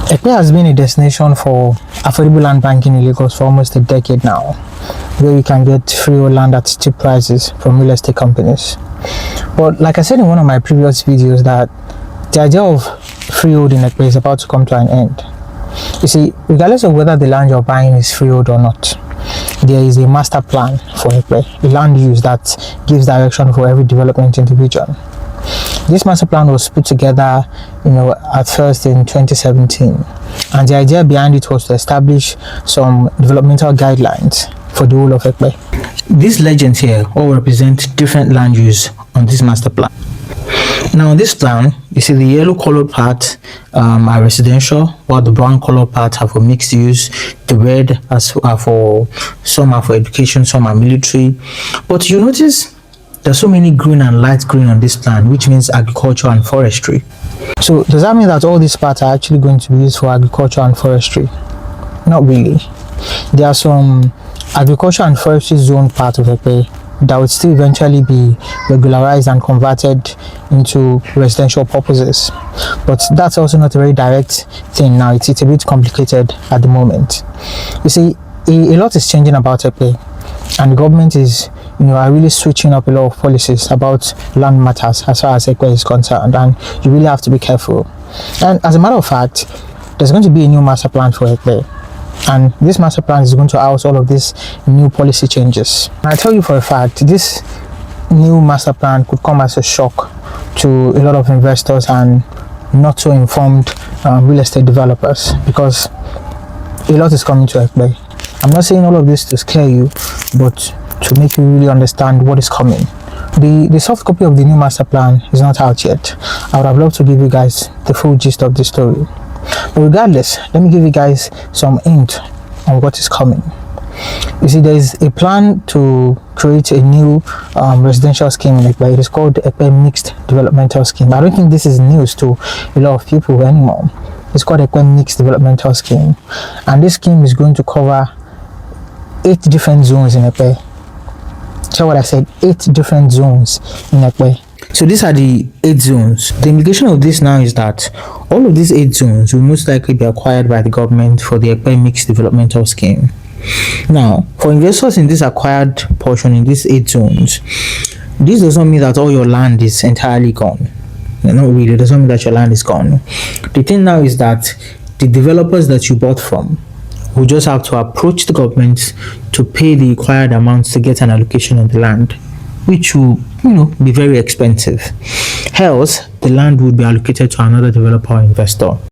Ekpe has been a destination for affordable land banking in Lagos for almost a decade now, where you can get freehold land at cheap prices from real estate companies. But like I said in one of my previous videos, that the idea of freehold in Ekpe is about to come to an end. You see, regardless of whether the land you're buying is freehold or not, there is a master plan for Ekpe, a land use that gives direction for every development in the region. This master plan was put together, at first in 2017, and the idea behind it was to establish some developmental guidelines for the whole of Ekpe. These legends here all represent different land use on this master plan. Now, on this plan, you see the yellow colored parts are residential, while the brown colored parts are for mixed use. The red are for some are for education, some are military. But you notice there's so many green and light green on this plan, which means agriculture and forestry. So does that mean that all these parts are actually going to be used for agriculture and forestry? Not really. There are some agriculture and forestry zone parts of Ekpe that would still eventually be regularized and converted into residential purposes. But that's also not a very direct thing now. It's a bit complicated at the moment. You see, a lot is changing about Ekpe, and the government is are really switching up a lot of policies about land matters as far as Ekpe is concerned, and you really have to be careful. And as a matter of fact, there's going to be a new master plan for Ekpe, and this master plan is going to house all of these new policy changes. And I tell you for a fact, this new master plan could come as a shock to a lot of investors and not so informed real estate developers, because a lot is coming to Ekpe. I'm not saying all of this to scare you, but to make you really understand what is coming. The soft copy of the new master plan is not out yet. I would have loved to give you guys the full gist of the story. But regardless, let me give you guys some hint on what is coming. You see, there is a plan to create a new residential scheme in Ekpe. It is called the Ekpe Mixed Developmental Scheme. I don't think this is news to a lot of people anymore. It's called Ekpe Mixed Developmental Scheme, and this scheme is going to cover 8 different zones in Ekpe. So what I said, 8 different zones in Ekpe. So these are the 8 zones. The implication of this now is that all of these 8 zones will most likely be acquired by the government for the Ekpe Mixed Developmental Scheme. Now, for investors in this acquired portion in these 8 zones, this does not mean that all your land is entirely gone. Not really, it does not mean that your land is gone. The thing now is that the developers that you bought from will just have to approach the government to pay the required amounts to get an allocation of the land, which will be very expensive. Else, the land would be allocated to another developer or investor.